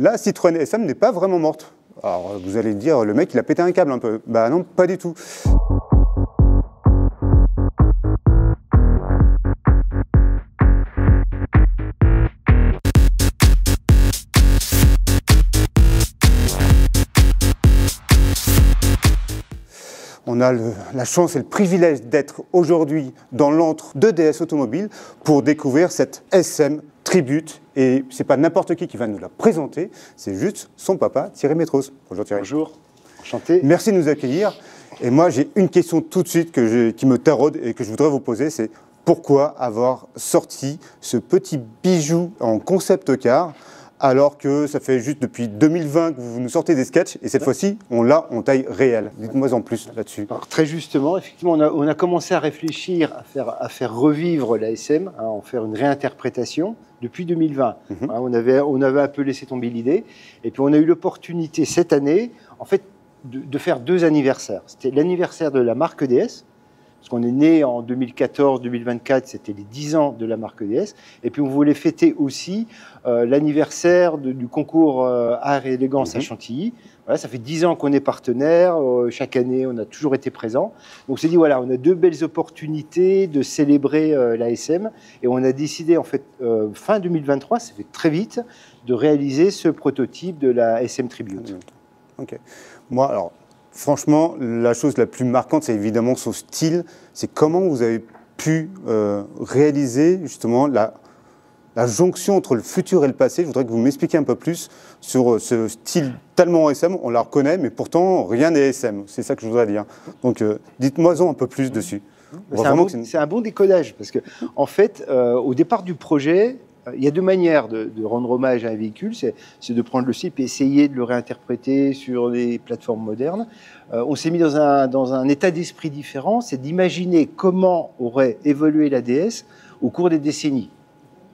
la Citroën SM n'est pas vraiment morte. Alors vous allez dire, le mec il a pété un câble un peu. Bah non, pas du tout. On a la chance et le privilège d'être aujourd'hui dans l'antre de DS Automobile pour découvrir cette SM Tribute. Et c'est pas n'importe qui va nous la présenter, c'est juste son papa, Thierry Métros. Bonjour Thierry. Bonjour, enchanté. Merci de nous accueillir. Et moi j'ai une question tout de suite qui me taraude et que je voudrais vous poser, c'est pourquoi avoir sorti ce petit bijou en concept car alors que ça fait juste depuis 2020 que vous nous sortez des sketchs, et cette fois-ci, on l'a en taille réelle. Dites-moi en plus là-dessus. Très justement, effectivement, on a commencé à réfléchir, à faire revivre la SM, à en faire une réinterprétation depuis 2020. On avait un peu laissé tomber l'idée, et puis on a eu l'opportunité cette année, en fait, de faire 2 anniversaires. C'était l'anniversaire de la marque DS, parce qu'on est né en 2014-2024, c'était les 10 ans de la marque DS. Et puis on voulait fêter aussi l'anniversaire du concours Art et Élégance à Chantilly. Voilà, ça fait 10 ans qu'on est partenaire, chaque année on a toujours été présent. Donc on s'est dit voilà, on a 2 belles opportunités de célébrer la SM. Et on a décidé en fait, fin 2023, ça fait très vite, de réaliser ce prototype de la SM Tribute. Ok. Moi, alors... Franchement, la chose la plus marquante, c'est évidemment son style. C'est comment vous avez pu réaliser justement la jonction entre le futur et le passé. Je voudrais que vous m'expliquiez un peu plus sur ce style tellement SM. On la reconnaît, mais pourtant, rien n'est SM. C'est ça que je voudrais dire. Donc, dites-moi un peu plus dessus. C'est un bon décodage, parce que en fait, au départ du projet, il y a 2 manières de rendre hommage à un véhicule, c'est de prendre le slip et essayer de le réinterpréter sur les plateformes modernes. On s'est mis dans un état d'esprit différent, c'est d'imaginer comment aurait évolué la DS au cours des décennies.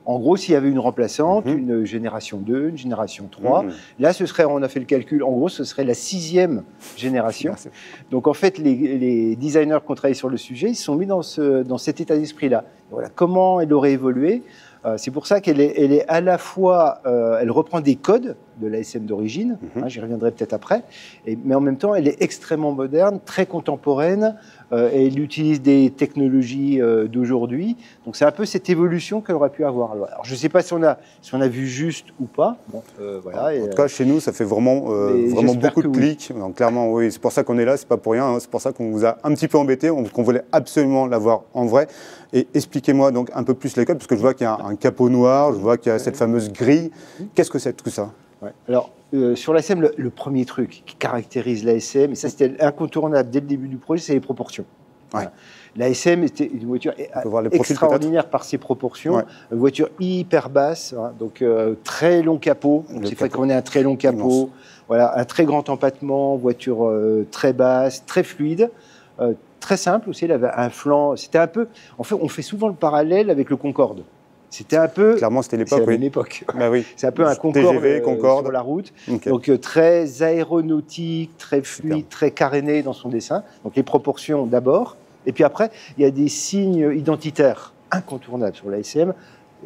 En gros, s'il y avait une remplaçante, une génération 2, une génération 3, là, on a fait le calcul, en gros, ce serait la 6e génération. Donc, en fait, les designers qui ont travaillé sur le sujet, ils se sont mis dans cet état d'esprit-là. Voilà, comment elle aurait évolué. C'est pour ça qu'elle est à la fois, elle reprend des codes de la SM d'origine, j'y reviendrai peut-être après, mais en même temps, elle est extrêmement moderne, très contemporaine, et elle utilise des technologies d'aujourd'hui. Donc c'est un peu cette évolution qu'elle aurait pu avoir. Alors je ne sais pas si on a vu juste ou pas. Bon, voilà, en tout cas, chez nous, ça fait vraiment beaucoup de clics. Oui. Donc, clairement, oui, c'est pour ça qu'on est là, c'est pas pour rien. Hein, c'est pour ça qu'on vous a un petit peu embêté, qu'on voulait absolument l'avoir en vrai. Et expliquez-moi donc un peu plus les codes, parce que je vois qu'il y a un capot noir, je vois qu'il y a cette fameuse grille. Qu'est-ce que c'est tout ça? Alors, sur la SM, le premier truc qui caractérise la SM, et ça c'était incontournable dès le début du projet, c'est les proportions. Voilà. La SM était une voiture extraordinaire par ses proportions, une voiture hyper basse, donc très long capot, c'est vrai qu'on ait un très long capot, voilà, un très grand empattement, voiture très basse, très fluide, très simple aussi, elle avait un flanc, c'était un peu, en fait on fait souvent le parallèle avec le Concorde. C'était un peu... Clairement, c'était l'époque, oui. L'époque. Bah oui. C'est un peu un TGV, Concorde sur la route. Okay. Donc, très aéronautique, très fluide, très caréné dans son dessin. Donc, les proportions d'abord. Et puis après, il y a des signes identitaires incontournables sur la SM.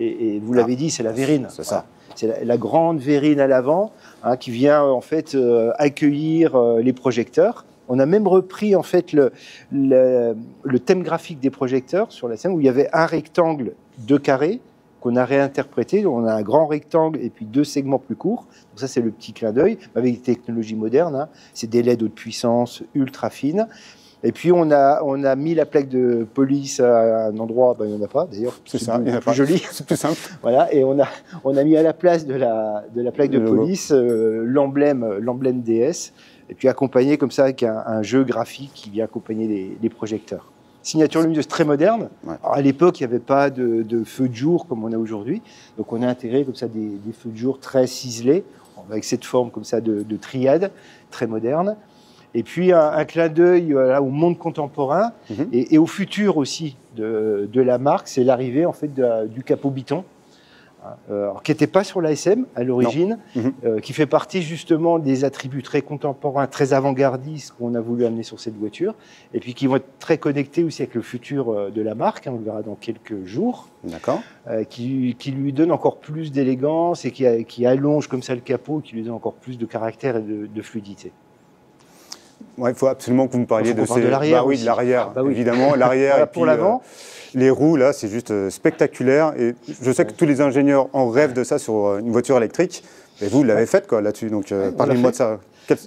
Et vous l'avez dit, c'est la vérine. C'est ça. C'est la grande vérine à l'avant qui vient en fait accueillir les projecteurs. On a même repris en fait le thème graphique des projecteurs sur la SM où il y avait un rectangle 2 carrés qu'on a réinterprété. On a un grand rectangle et puis 2 segments plus courts. Donc ça, c'est le petit clin d'œil avec des technologies modernes. C'est des LED haute puissance ultra fines. Et puis, on a mis la plaque de police à un endroit, il n'y en a pas d'ailleurs. C'est ça, il n'y en a pas. Joli. C'est plus simple. Voilà, et on a mis à la place de la plaque de police l'emblème DS. Et puis accompagné comme ça avec un jeu graphique qui vient accompagner les projecteurs. Signature lumineuse très moderne. Ouais. Alors, à l'époque, il n'y avait pas de feux de jour comme on a aujourd'hui. Donc on a intégré comme ça des feux de jour très ciselés, avec cette forme comme ça de triade, très moderne. Et puis un clin d'œil au monde contemporain et au futur aussi de la marque, c'est l'arrivée en fait du capot Biton. alors, qui n'était pas sur l'ASM à l'origine, qui fait partie justement des attributs très contemporains, très avant-gardistes qu'on a voulu amener sur cette voiture, et puis qui vont être très connectés aussi avec le futur de la marque, on le verra dans quelques jours, qui lui donne encore plus d'élégance et qui allonge comme ça le capot, qui lui donne encore plus de caractère et de fluidité. Ouais, il faut absolument que vous me parliez de l'arrière. Oui, de l'arrière, évidemment. L'arrière voilà, et puis, pour l'avant. Les roues, là, c'est juste spectaculaire. Et je sais que tous les ingénieurs en rêvent de ça sur une voiture électrique. Et vous l'avez faite là-dessus. Donc, parlez-moi de ça.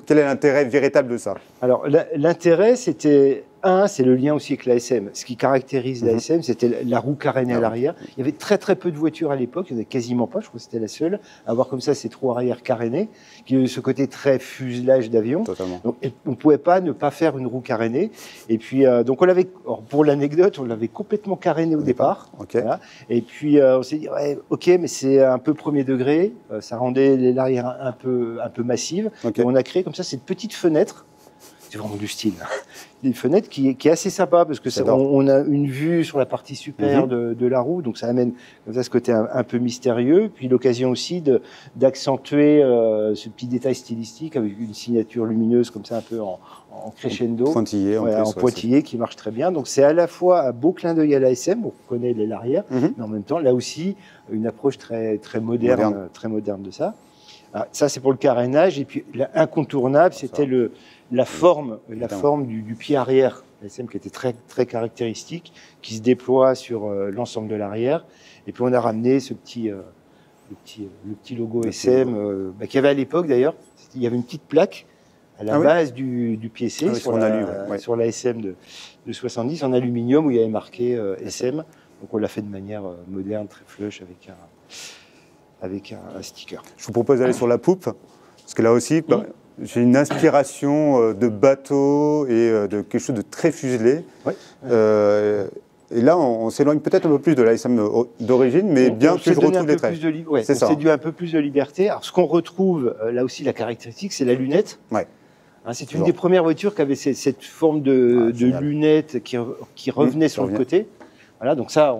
Quel est l'intérêt véritable de ça? Alors, l'intérêt, c'était... c'est le lien aussi avec l'ASM. Ce qui caractérise l'ASM, c'était la roue carénée à l'arrière. Il y avait très très peu de voitures à l'époque, il n'y en avait quasiment pas, je crois que c'était la seule, à avoir comme ça ces trous arrière carénés, qui avaient ce côté très fuselage d'avion. Donc, on ne pouvait pas ne pas faire une roue carénée. Et puis, donc on l'avait, pour l'anecdote, on l'avait complètement carénée au départ. Voilà. Et puis, on s'est dit, ouais, ok, mais c'est un peu premier degré, ça rendait l'arrière un peu massive. Et on a créé comme ça cette petite fenêtre. C'est vraiment du style. Des fenêtres qui est assez sympa parce que on a une vue sur la partie supérieure de la roue, donc ça amène comme ça ce côté un peu mystérieux. Puis l'occasion aussi d'accentuer ce petit détail stylistique avec une signature lumineuse comme ça un peu en crescendo, pointillé, en pointillé qui marche très bien. Donc c'est à la fois un beau clin d'œil à l'ASM, on connaît l'arrière, mais en même temps là aussi une approche très moderne. Très moderne de ça. Alors, ça c'est pour le carénage et puis l'incontournable c'était la forme du pied arrière, l'ASM qui était très, très caractéristique, qui se déploie sur l'ensemble de l'arrière. Et puis on a ramené le petit logo SM, qu'il y avait à l'époque d'ailleurs. Il y avait une petite plaque à la base du pied C sur l'ASM de 70 en aluminium où il y avait marqué SM. Donc on l'a fait de manière moderne, très flush avec un sticker. Je vous propose d'aller sur la poupe, parce que là aussi... J'ai une inspiration de bateau et de quelque chose de très fuselé. Et là, on s'éloigne peut-être un peu plus de l'ASM d'origine, mais bien que je retrouve les traits. C'est dû un peu plus de liberté. Alors, ce qu'on retrouve, là aussi, la caractéristique, c'est la lunette. C'est une des premières voitures qui avait cette forme de lunette qui revenait sur le côté. Voilà, donc ça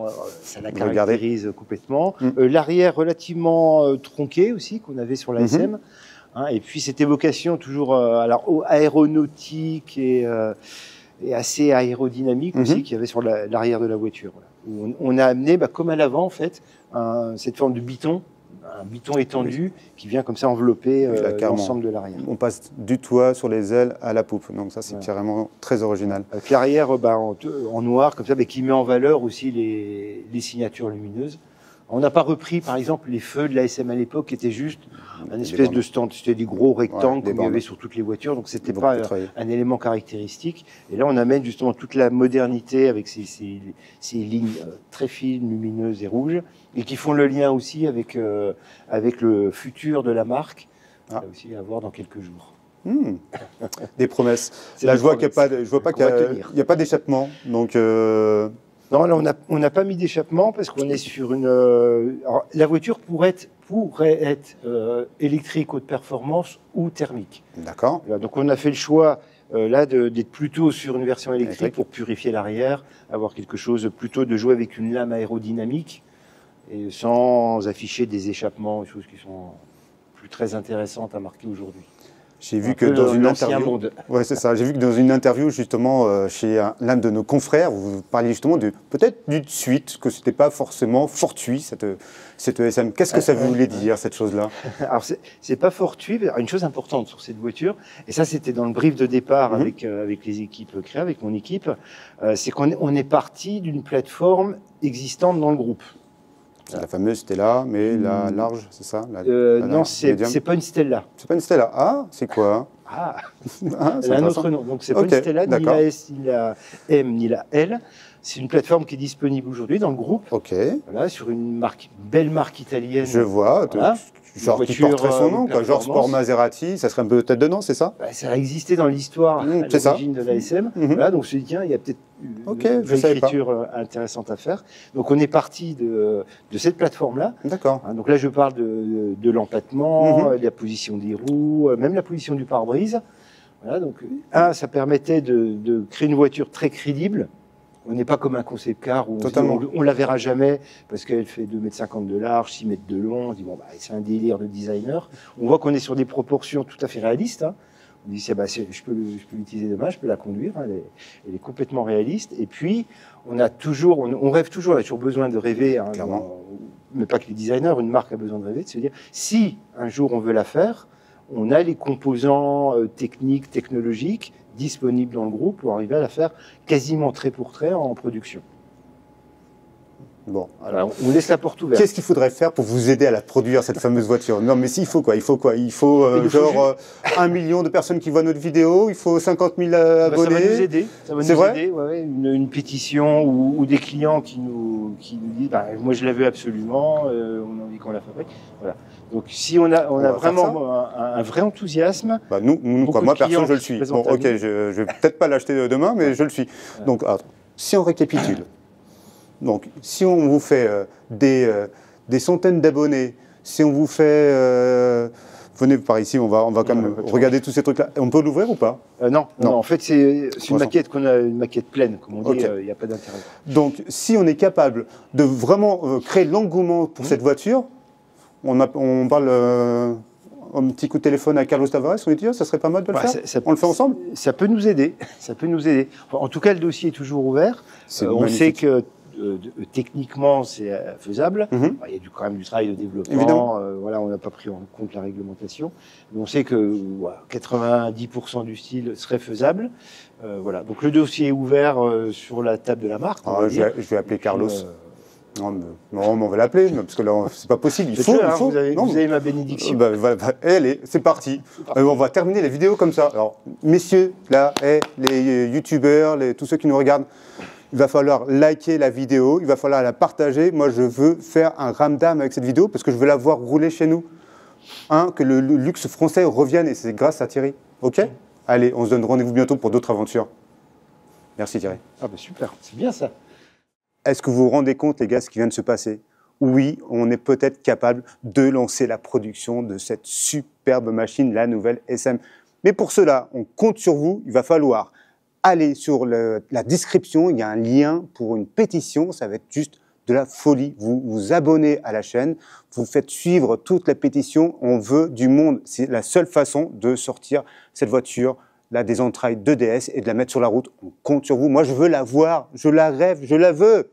la caractérise complètement. L'arrière relativement tronqué aussi, qu'on avait sur l'ASM. Et puis cette évocation toujours aéronautique et assez aérodynamique aussi qu'il y avait sur l'arrière de la voiture. Voilà. Où on a amené, comme à l'avant en fait, cette forme de biton, un biton étendu qui vient comme ça envelopper l'ensemble de l'arrière. On passe du toit sur les ailes à la poupe, donc ça c'est carrément très original. Avec l'arrière en noir comme ça, mais qui met en valeur aussi les signatures lumineuses. On n'a pas repris, par exemple, les feux de l'ASM à l'époque, qui étaient juste un espèce de stand. C'était des gros rectangles comme il y avait sur toutes les voitures, donc c'était pas un élément caractéristique. Et là, on amène justement toute la modernité avec ces lignes très fines, lumineuses et rouges, et qui font le lien aussi avec le futur de la marque, aussi à voir dans quelques jours. Des promesses. Là, je vois qu'il n'y a pas d'échappement, donc... Non, là, on n'a pas mis d'échappement parce qu'on est sur une... alors, la voiture pourrait être électrique haute performance ou thermique. D'accord. Donc, on a fait le choix d'être plutôt sur une version électrique pour purifier l'arrière, avoir quelque chose plutôt de jouer avec une lame aérodynamique et sans afficher des échappements, des choses qui sont plus très intéressantes à marquer aujourd'hui. J'ai vu que dans une interview, c'est ça. J'ai vu que dans une interview justement chez l'un de nos confrères, vous parliez justement peut-être d'une suite, que c'était pas forcément fortuit cette ESM. Qu'est-ce que ça voulait dire cette chose-là? Alors c'est pas fortuit. Une chose importante sur cette voiture, et ça c'était dans le brief de départ avec les équipes créées, avec mon équipe, c'est qu'on est parti d'une plateforme existante dans le groupe. C'est la fameuse Stella, mais la large, c'est ça? Non, c'est pas une Stella. C'est pas une Stella. Ah, c'est quoi? Elle a un autre nom. Donc c'est pas une Stella, ni la S, ni la M, ni la L. C'est une plateforme qui est disponible aujourd'hui dans le groupe. Voilà, sur une belle marque italienne. Je vois. Genre qui porterait son nom, genre Sport Maserati, ça serait un peu tête de nom, c'est ça? Ça a existé dans l'histoire à l'origine de l'ASM. Voilà, donc je me suis dit, tiens, il y a peut-être une écriture intéressante à faire. Donc on est parti de cette plateforme-là. D'accord. Donc là, je parle de l'empattement, de la position des roues, même la position du pare-brise. Voilà, donc ça permettait de créer une voiture très crédible, On n'est pas comme un concept car où Totalement. on la verra jamais parce qu'elle fait 2,50 m de large, 6 mètres de long. On dit bon, bah, c'est un délire de designer. On voit qu'on est sur des proportions tout à fait réalistes. Hein. On dit je peux l'utiliser demain, je peux la conduire. Hein, elle est complètement réaliste. Et puis on rêve toujours. On a toujours besoin de rêver. Hein, mais pas que les designers. Une marque a besoin de rêver, de se dire si un jour on veut la faire, on a les composants techniques, technologiques disponibles dans le groupe pour arriver à la faire quasiment trait pour trait en production. Bon, alors on laisse la porte ouverte. Qu'est-ce qu'il faudrait faire pour vous aider à la produire, cette fameuse voiture? Non, mais il faut quoi? Il faut 1 million de personnes qui voient notre vidéo, il faut 50 000 abonnés. Ça va nous aider. C'est vrai? Ouais, une pétition ou des clients qui nous disent bah, moi je la veux absolument, on a envie qu'on la fabrique. Voilà. Donc si on a vraiment un vrai enthousiasme. Bah moi perso je le suis. Bon, ok, je vais peut-être pas l'acheter demain, mais je le suis. Ouais. Donc si on récapitule. Donc, si on vous fait des centaines d'abonnés, si on vous fait... venez par ici, on va quand même regarder tous ces trucs-là. On peut l'ouvrir ou pas? Non, en fait, c'est une maquette une maquette pleine, comme on dit, il n'y a pas d'intérêt. Donc, si on est capable de vraiment créer l'engouement pour cette voiture, on parle... un petit coup de téléphone à Carlos Tavares, on lui dit, ça serait pas mal de le faire. On le fait ensemble? Ça peut nous aider. Ça peut nous aider. Enfin, en tout cas, le dossier est toujours ouvert. On sait que techniquement, c'est faisable. Il y a quand même du travail de développement. Voilà, on n'a pas pris en compte la réglementation. Mais on sait que 90% du style serait faisable. Voilà. Donc le dossier est ouvert sur la table de la marque. Je vais appeler Carlos. Non, on va l'appeler, parce que là, c'est pas possible. Il faut. Vous avez ma bénédiction. Allez, c'est parti. On va terminer la vidéo comme ça. Alors, messieurs, là, les youtubeurs, tous ceux qui nous regardent, il va falloir liker la vidéo, il va falloir la partager. Moi, je veux faire un ramdam avec cette vidéo parce que je veux la voir rouler chez nous. Que le luxe français revienne, et c'est grâce à Thierry. OK? Allez, on se donne rendez-vous bientôt pour d'autres aventures. Merci Thierry. Ah bah super, c'est bien ça. Est-ce que vous vous rendez compte, les gars, ce qui vient de se passer? Oui, on est peut-être capable de lancer la production de cette superbe machine, la nouvelle SM. Mais pour cela, on compte sur vous. Il va falloir aller sur la description. Il y a un lien pour une pétition. Ça va être juste de la folie. Vous vous abonnez à la chaîne. Vous faites suivre toute la pétition. On veut du monde. C'est la seule façon de sortir cette voiture là, des entrailles de DS et de la mettre sur la route. On compte sur vous. Moi, je veux la voir. Je la rêve. Je la veux.